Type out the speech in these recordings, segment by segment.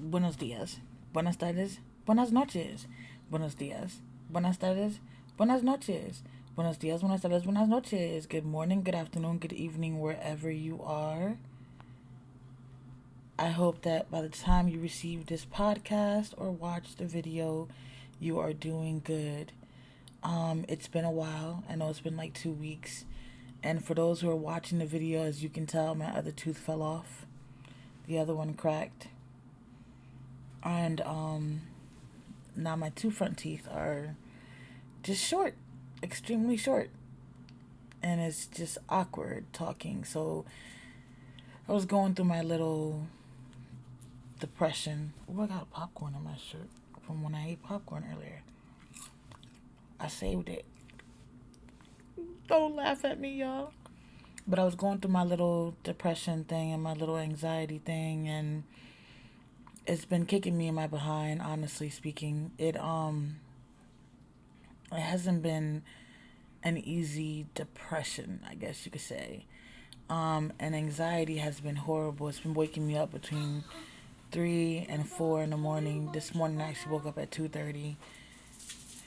Buenos días. Buenas tardes. Buenas noches. Buenos días. Buenas tardes. Buenas noches. Buenos días. Buenas tardes. Buenas noches. Good morning, good afternoon, good evening, wherever you are. I hope that by the time you receive this podcast or watch the video, you are doing good. It's been a while. I know it's been like 2 weeks. And for those who are watching the video, as you can tell, my other tooth fell off. The other one cracked. And now my two front teeth are just short, extremely short. And it's just awkward talking. So I was going through my little depression. Oh, I got popcorn in my shirt from when I ate popcorn earlier. I saved it. Don't laugh at me, y'all. But I was going through my little depression thing and my little anxiety thing, and it's been kicking me in my behind, honestly speaking. It hasn't been an easy depression, I guess you could say. And anxiety has been horrible. It's been waking me up between 3 and 4 in the morning. This morning I actually woke up at 2:30,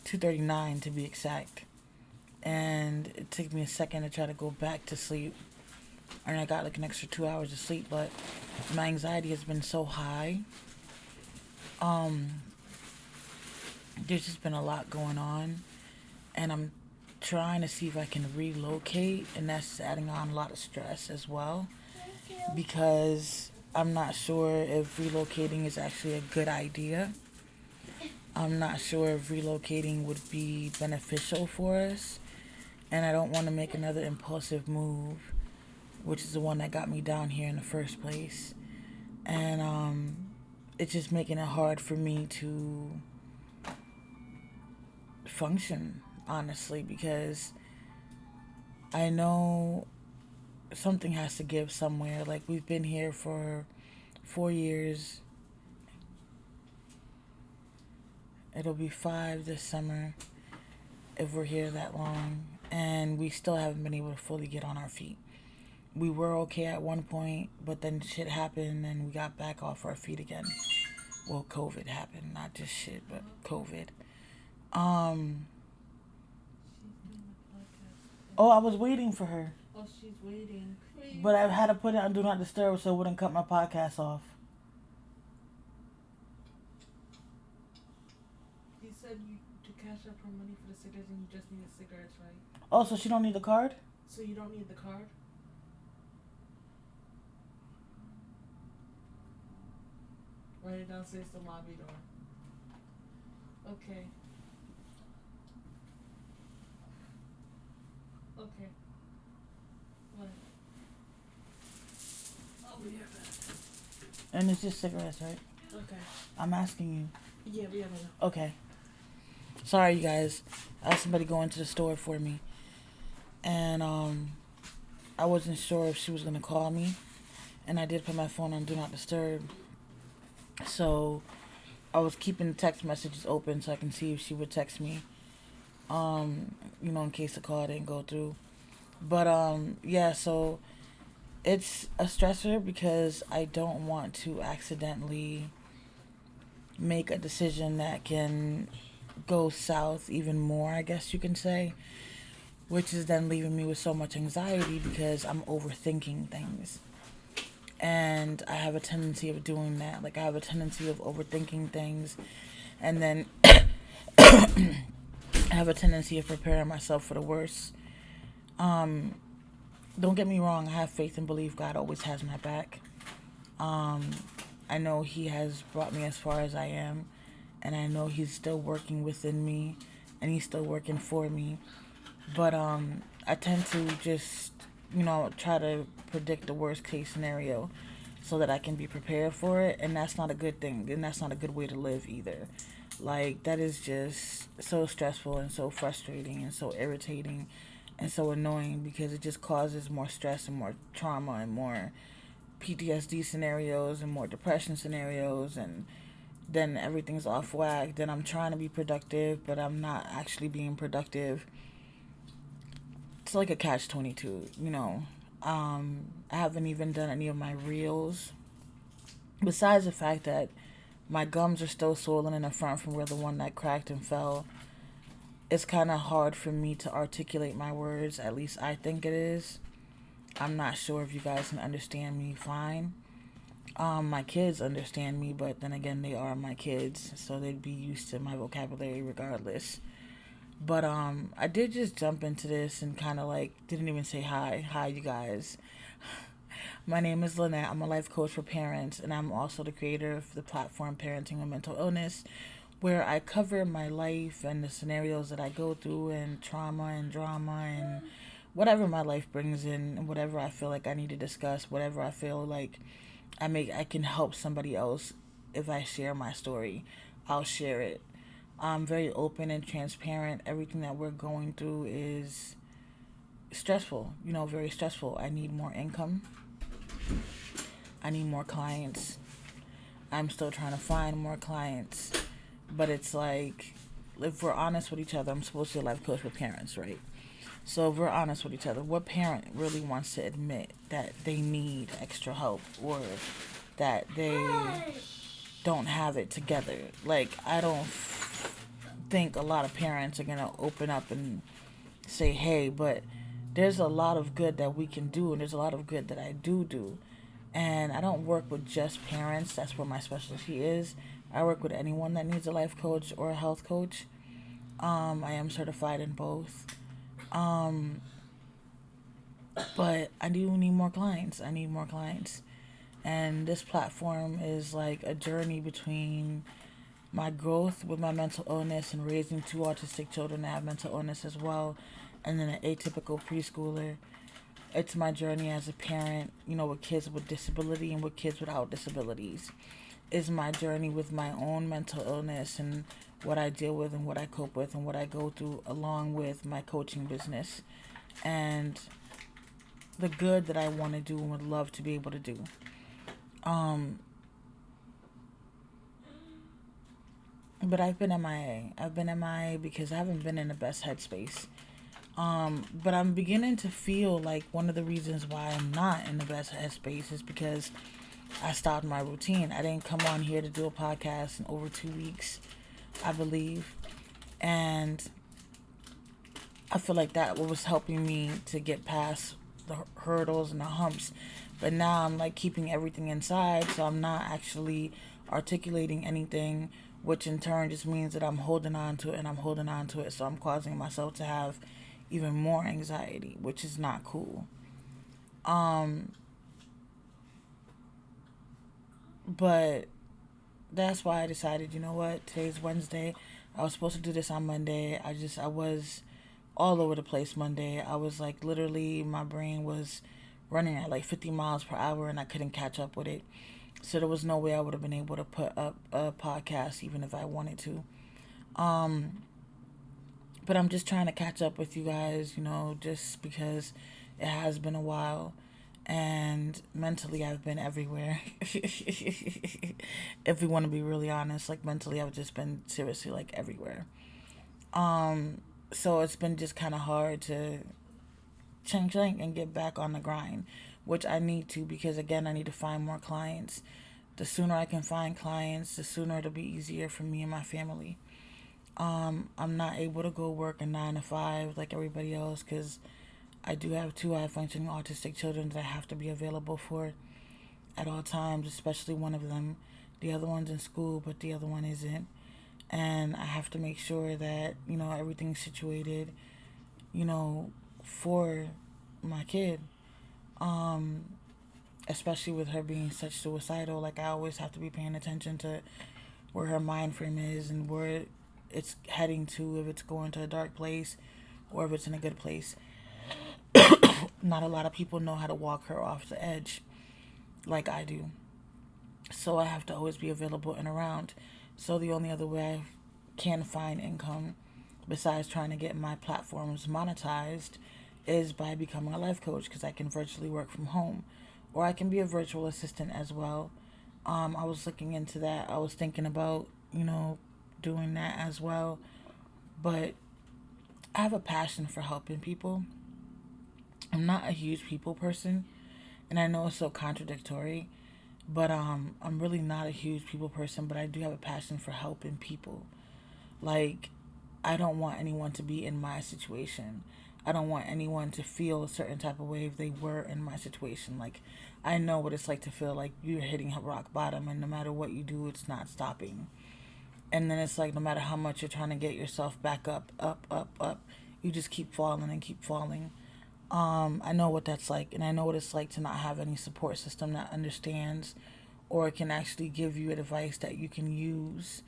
2:39 to be exact. And it took me a second to try to go back to sleep. And I got like an extra 2 hours of sleep, but my anxiety has been so high. There's just been a lot going on, and I'm trying to see if I can relocate, and that's adding on a lot of stress as well, because I'm not sure if relocating is actually a good idea. I'm not sure if relocating would be beneficial for us, and I don't want to make another impulsive move, which is the one that got me down here in the first place. And it's just making it hard for me to function, honestly, because I know something has to give somewhere. Like, we've been here for 4 years. It'll be 5 this summer if we're here that long, and we still haven't been able to fully get on our feet. We were okay at one point, but then shit happened and we got back off our feet again. Well, COVID happened, not just shit, but COVID. Oh, I was waiting for her. Oh, she's waiting. But I had to put it on Do Not Disturb so it wouldn't cut my podcast off. You said to cash up her money for the cigarettes and you just needed cigarettes, right? Oh, so she don't need the card? So you don't need the card? Write it down, say it's the lobby door. Okay. Okay. What? I'll be here back. And it's just cigarettes, right? Okay. I'm asking you. Yeah, we have enough. Okay. Sorry, you guys. I had somebody go into the store for me. And I wasn't sure if she was going to call me. And I did put my phone on Do Not Disturb. So I was keeping text messages open so I can see if she would text me. In case the call didn't go through. But yeah, so it's a stressor because I don't want to accidentally make a decision that can go south even more, I guess you can say, which is then leaving me with so much anxiety because I'm overthinking things. And I have a tendency of doing that. Like, I have a tendency of overthinking things, and then I have a tendency of preparing myself for the worst. Don't get me wrong, I have faith and believe God always has my back. I know He has brought me as far as I am, and I know He's still working within me, and He's still working for me. But I tend to just, try to predict the worst case scenario so that I can be prepared for it, and that's not a good thing, and that's not a good way to live either. Like, that is just so stressful and so frustrating and so irritating and so annoying because it just causes more stress and more trauma and more PTSD scenarios and more depression scenarios, and then everything's off whack. Then I'm trying to be productive, but I'm not actually being productive. It's like a catch-22, I haven't even done any of my reels. Besides the fact that My gums are still swollen in the front from where the one that cracked and fell. It's kind of hard for me to articulate my words. At least I think it is. I'm not sure if you guys can understand me fine. My kids understand me, but then again, they are my kids, so they'd be used to my vocabulary regardless. But I did just jump into this and kind of like didn't even say hi. Hi, you guys. My name is Linette. I'm a life coach for parents, and I'm also the creator of the platform Parenting with Mental Illness, where I cover my life and the scenarios that I go through, and trauma and drama, and whatever my life brings in, and whatever I feel like I need to discuss, whatever I feel like I can help somebody else. If I share my story, I'll share it. I'm very open and transparent. Everything that we're going through is stressful, very stressful. I need more income. I need more clients. I'm still trying to find more clients. But it's like, if we're honest with each other, I'm supposed to be a life coach for parents, right? So if we're honest with each other, what parent really wants to admit that they need extra help or that they don't have it together? Like, I don't think a lot of parents are going to open up and say, hey, but there's a lot of good that we can do, and there's a lot of good that I do. And I don't work with just parents. That's where my specialty is. I work with anyone that needs a life coach or a health coach. I am certified in both. But I do need more clients. I need more clients. And this platform is like a journey between my growth with my mental illness and raising two autistic children that have mental illness as well, and then an atypical preschooler. It's my journey as a parent, with kids with disability and with kids without disabilities. It's my journey with my own mental illness and what I deal with and what I cope with and what I go through, along with my coaching business and the good that I want to do and would love to be able to do. But I've been MIA. I've been MIA because I haven't been in the best headspace. But I'm beginning to feel like one of the reasons why I'm not in the best headspace is because I stopped my routine. I didn't come on here to do a podcast in over 2 weeks, I believe. And I feel like that was helping me to get past the hurdles and the humps. But now I'm like keeping everything inside, so I'm not actually articulating anything, which in turn just means that I'm holding on to it and I'm holding on to it. So I'm causing myself to have even more anxiety, which is not cool. But that's why I decided, you know what, today's Wednesday. I was supposed to do this on Monday. I was all over the place Monday. I was like, literally, my brain was running at like 50 miles per hour and I couldn't catch up with it. So there was no way I would have been able to put up a podcast even if I wanted to. But I'm just trying to catch up with you guys, just because it has been a while. And mentally, I've been everywhere. If we want to be really honest, like mentally, I've just been seriously like everywhere. So it's been just kind of hard to ching and get back on the grind, which I need to, because again, I need to find more clients. The sooner I can find clients, the sooner it'll be easier for me and my family. I'm not able to go work a 9 to 5 like everybody else because I do have 2 high functioning autistic children that I have to be available for at all times, especially one of them. The other one's in school, but the other one isn't. And I have to make sure that, everything's situated, for my kid. Especially with her being such suicidal, like I always have to be paying attention to where her mind frame is and where it's heading to, if it's going to a dark place or if it's in a good place. Not a lot of people know how to walk her off the edge like I do. So I have to always be available and around. So the only other way I can find income besides trying to get my platforms monetized is by becoming a life coach, because I can virtually work from home, or I can be a virtual assistant as well. I was looking into that. I was thinking about, doing that as well. But I have a passion for helping people. I'm not a huge people person, and I know it's so contradictory. But I'm really not a huge people person, but I do have a passion for helping people. Like, I don't want anyone to be in my situation. I don't want anyone to feel a certain type of way if they were in my situation. Like, I know what it's like to feel like you're hitting rock bottom, and no matter what you do, it's not stopping. And then it's like, no matter how much you're trying to get yourself back up, up, up, up, you just keep falling and keep falling. I know what that's like, and I know what it's like to not have any support system that understands or can actually give you advice that you can use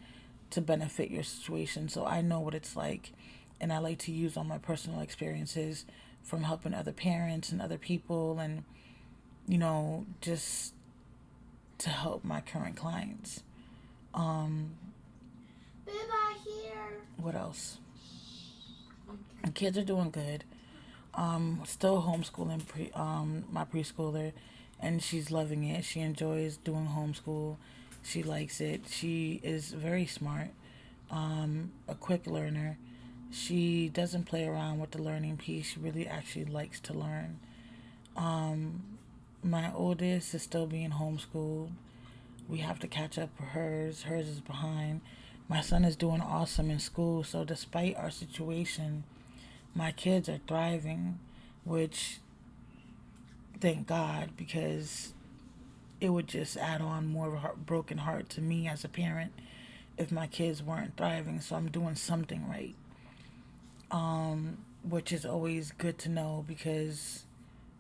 to benefit your situation. So I know what it's like, and I like to use all my personal experiences from helping other parents and other people, and just to help my current clients. Um, what else? The kids are doing good. Still homeschooling my preschooler, and she's loving it. She enjoys doing homeschool. She likes it. She is very smart, a quick learner. She doesn't play around with the learning piece. She really actually likes to learn. Um, my oldest is still being homeschooled. We have to catch up for hers. Hers is behind. My son is doing awesome in school. So despite our situation, my kids are thriving, which thank God, because it would just add on more of a broken heart to me as a parent if my kids weren't thriving. So I'm doing something right, which is always good to know because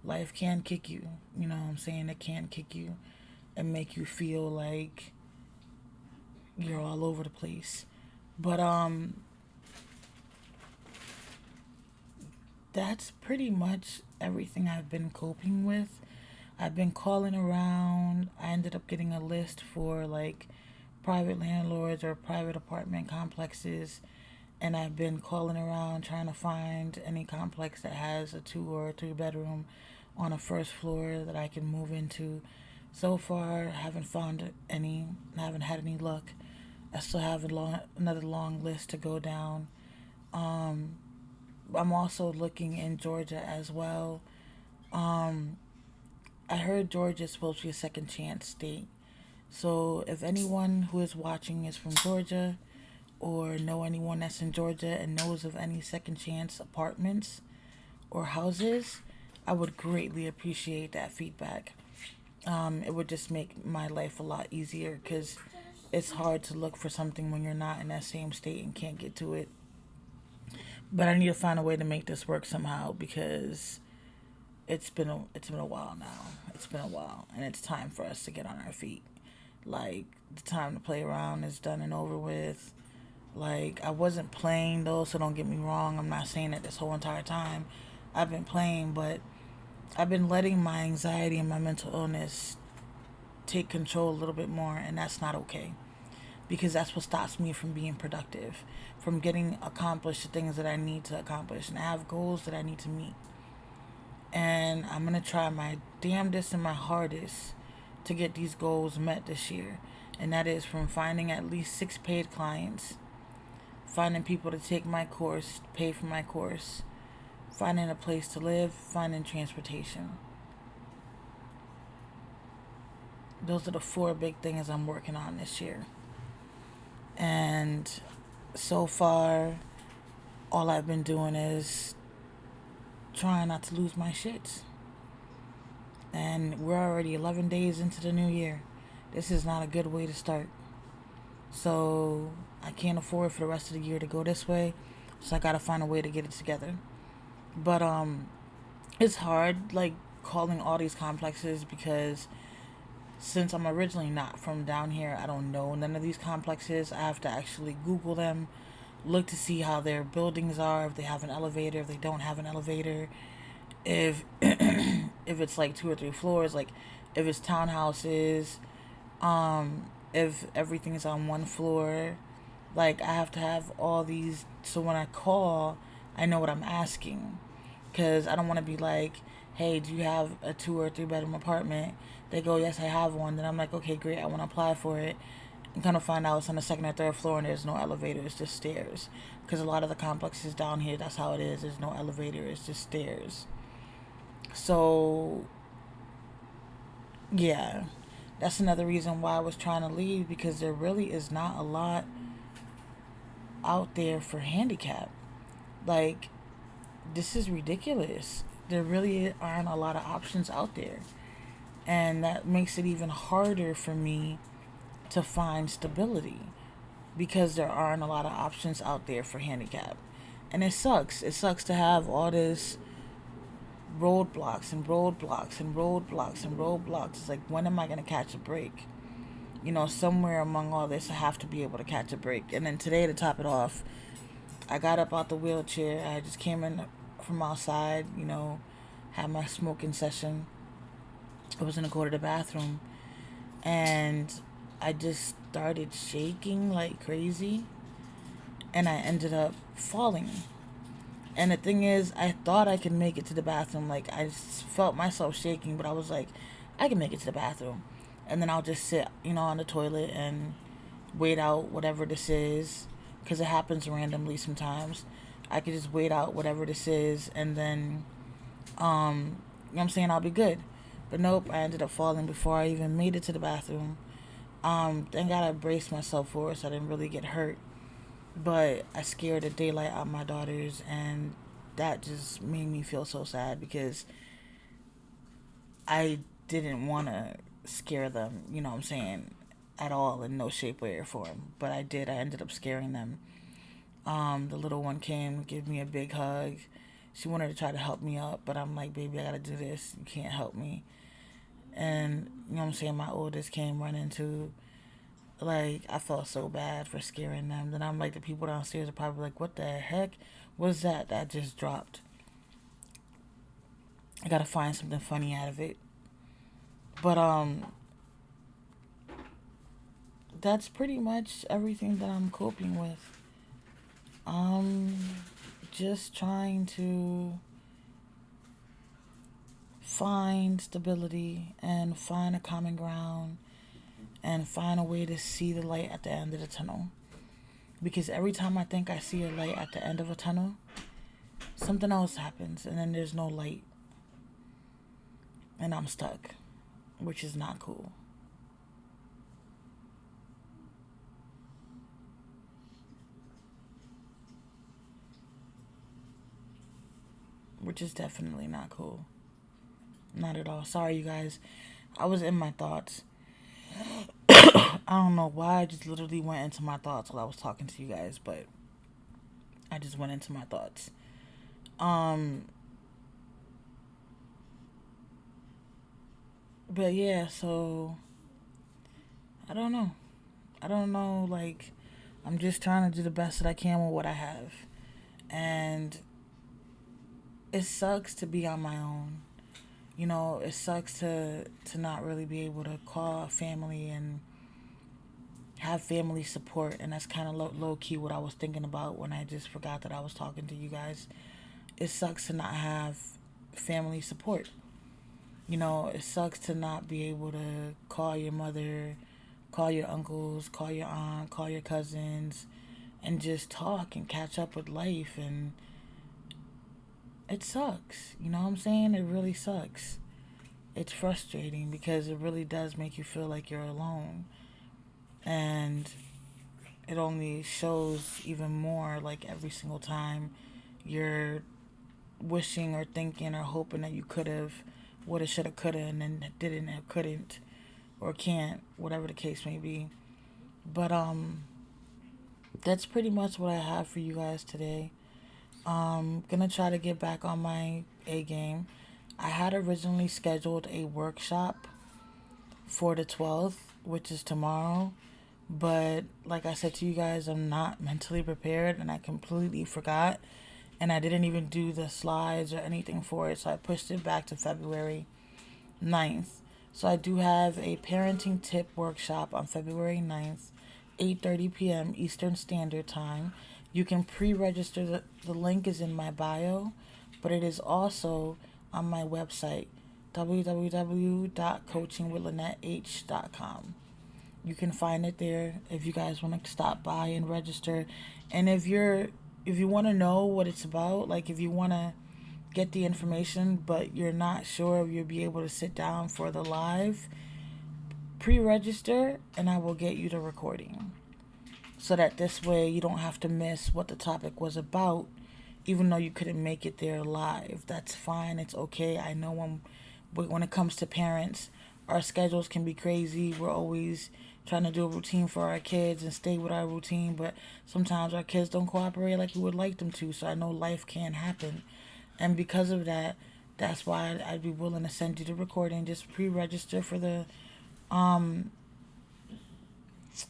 life can kick you. You know what I'm saying? It can kick you and make you feel like you're all over the place. But that's pretty much everything I've been coping with. I've been calling around. I ended up getting a list for like private landlords or private apartment complexes, and I've been calling around trying to find any complex that has a 2 or 3 bedroom on a first floor that I can move into. So far, I haven't found any. I haven't had any luck. I still have another long list to go down. Um, I'm also looking in Georgia as well. Um, I heard Georgia is supposed to be a second chance state. So if anyone who is watching is from Georgia or know anyone that's in Georgia and knows of any second chance apartments or houses, I would greatly appreciate that feedback. It would just make my life a lot easier because it's hard to look for something when you're not in that same state and can't get to it. But I need to find a way to make this work somehow because it's been a while now. It's been a while, and it's time for us to get on our feet. Like, the time to play around is done and over with. Like, I wasn't playing though, so don't get me wrong. I'm not saying that this whole entire time I've been playing, but I've been letting my anxiety and my mental illness take control a little bit more, and that's not okay because that's what stops me from being productive, from getting accomplished the things that I need to accomplish, and I have goals that I need to meet. And I'm gonna try my damnedest and my hardest to get these goals met this year, and that is from finding at least 6 paid clients, finding people to take my course, pay for my course, finding a place to live, finding transportation. Those are the 4 big things I'm working on this year. And so far, all I've been doing is trying not to lose my shits. And we're already 11 days into the new year. This is not a good way to start. So I can't afford for the rest of the year to go this way. So I gotta find a way to get it together. But it's hard, like, calling all these complexes because since I'm originally not from down here, I don't know none of these complexes. I have to actually Google them, look to see how their buildings are, if they have an elevator, if they don't have an elevator, if if it's like 2 or 3 floors, like if it's townhouses, if everything is on one floor. Like, I have to have all these so when I call, I know what I'm asking. Because I don't want to be like, hey, do you have a 2 or 3 bedroom apartment? They go, yes, I have one. Then I'm like, okay, great, I want to apply for it. And kind of find out it's on the second or third floor and there's no elevator, it's just stairs. Because a lot of the complexes down here, that's how it is. There's no elevator, it's just stairs. So, yeah. That's another reason why I was trying to leave, because there really is not a lot out there for handicap. Like, this is ridiculous. There really aren't a lot of options out there. And that makes it even harder for me to find stability, because there aren't a lot of options out there for handicap. And it sucks. It sucks to have all this roadblocks and roadblocks and roadblocks and roadblocks. It's like, when am I going to catch a break? Somewhere among all this, I have to be able to catch a break. And then today, to top it off, I got up out the wheelchair. I just came in from outside, had my smoking session. I was going to go to the bathroom. And I just started shaking like crazy. And I ended up falling. And the thing is, I thought I could make it to the bathroom. Like, I just felt myself shaking, but I was like, I can make it to the bathroom. And then I'll just sit, on the toilet and wait out whatever this is, because it happens randomly sometimes. I could just wait out whatever this is, and then, what I'm saying, I'll be good. But nope, I ended up falling before I even made it to the bathroom. Thank God I braced myself for it, so I didn't really get hurt. But I scared the daylight out of my daughters, and that just made me feel so sad, because I didn't want to scare them, what I'm saying, at all, in no shape, way, or form. But I did. I ended up scaring them. The little one came, give me a big hug. She wanted to try to help me up, but I'm like, baby, I gotta do this. You can't help me. And, what I'm saying, my oldest came running too. Like, I felt so bad for scaring them. Then I'm like, the people downstairs are probably like, what the heck was that just dropped? I gotta find something funny out of it. But, that's pretty much everything that I'm coping with. Just trying to find stability and find a common ground and find a way to see the light at the end of the tunnel. Because every time I think I see a light at the end of a tunnel, something else happens, and then there's no light. And I'm stuck, which is not cool. Which is definitely not cool. Not at all. Sorry, you guys. I was in my thoughts. I don't know why I just literally went into my thoughts while I was talking to you guys, but I just went into my thoughts. But yeah, so I don't know. I don't know, like, I'm just trying to do the best that I can with what I have. And it sucks to be on my own. It sucks to not really be able to call family and have family support. And that's kind of low key what I was thinking about when I just forgot that I was talking to you guys. It sucks to not have family support. It sucks to not be able to call your mother, call your uncles, call your aunt, call your cousins, and just talk and catch up with life. And it sucks. You know what I'm saying? It really sucks. It's frustrating, because it really does make you feel like you're alone. And it only shows even more, like, every single time you're wishing or thinking or hoping that you could have, woulda, shoulda, coulda, and then didn't or couldn't or can't, whatever the case may be. But that's pretty much what I have for you guys today. Gonna try to get back on my A game. I had originally scheduled a workshop for the 12th, which is tomorrow. But like I said to you guys, I'm not mentally prepared, and I completely forgot. And I didn't even do the slides or anything for it, so I pushed it back to February 9th. So I do have a parenting tip workshop on February 9th, 8:30 p.m. Eastern Standard Time. You can pre-register. The link is in my bio, but it is also on my website, www.coachingwithlinetteh.com. You can find it there if you guys want to stop by and register. And if you want to know what it's about, like if you want to get the information but you're not sure if you'll be able to sit down for the live, pre-register and I will get you the recording. So that this way you don't have to miss what the topic was about, even though you couldn't make it there live. That's fine. It's okay. I know when it comes to parents, our schedules can be crazy. We're always trying to do a routine for our kids and stay with our routine, but sometimes our kids don't cooperate like we would like them to. So I know life can happen. And because of that, that's why I'd be willing to send you the recording. Just pre-register for the um,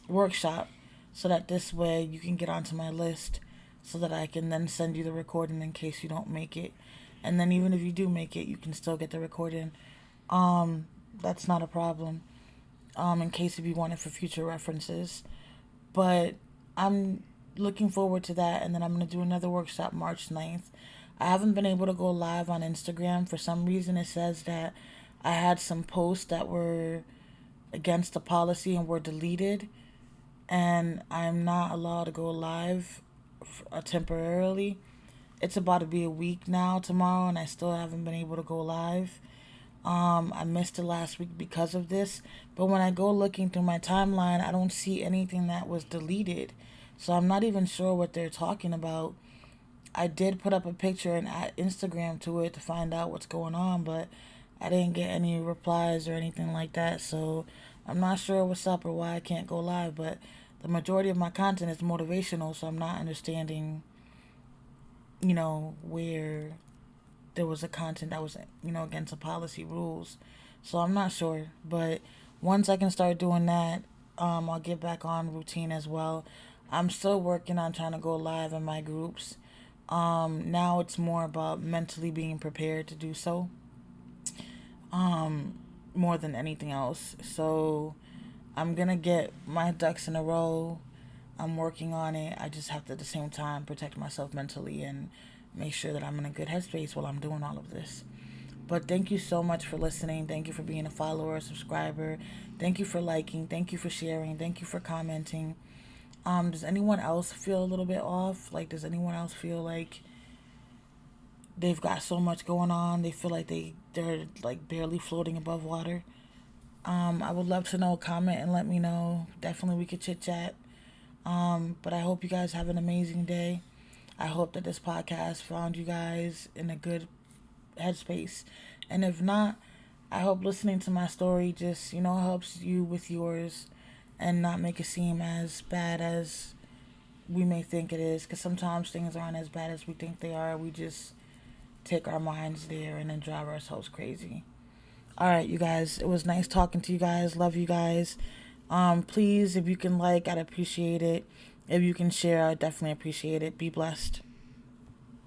workshop so that this way you can get onto my list so that I can then send you the recording in case you don't make it. And then even if you do make it, you can still get the recording. That's not a problem. In case if you want it for future references. But I'm looking forward to that, and then I'm going to do another workshop March 9th. I haven't been able to go live on Instagram. For some reason, it says that I had some posts that were against the policy and were deleted, and I'm not allowed to go live temporarily. It's about to be a week now tomorrow, and I still haven't been able to go live. I missed it last week because of this, but when I go looking through my timeline, I don't see anything that was deleted. So I'm not even sure what they're talking about. I did put up a picture and add Instagram to it to find out what's going on, but I didn't get any replies or anything like that. So I'm not sure what's up or why I can't go live, but the majority of my content is motivational, so I'm not understanding, where there was a content that was, against the policy rules. So I'm not sure. But once I can start doing that, I'll get back on routine as well. I'm still working on trying to go live in my groups. Now it's more about mentally being prepared to do so, more than anything else. So I'm going to get my ducks in a row. I'm working on it. I just have to, at the same time, protect myself mentally and make sure that I'm in a good headspace while I'm doing all of this. But thank you so much for listening. Thank you for being a follower, a subscriber. Thank you for liking. Thank you for sharing. Thank you for commenting. Does anyone else feel a little bit off? Like, does anyone else feel like they've got so much going on? They feel like they're like barely floating above water. I would love to know. Comment and let me know. Definitely we could chit chat. But I hope you guys have an amazing day. I hope that this podcast found you guys in a good headspace. And if not, I hope listening to my story just, helps you with yours and not make it seem as bad as we may think it is. Because sometimes things aren't as bad as we think they are. We just take our minds there and then drive ourselves crazy. All right, you guys. It was nice talking to you guys. Love you guys. Please, if you can I'd appreciate it. If you can share, I'd definitely appreciate it. Be blessed.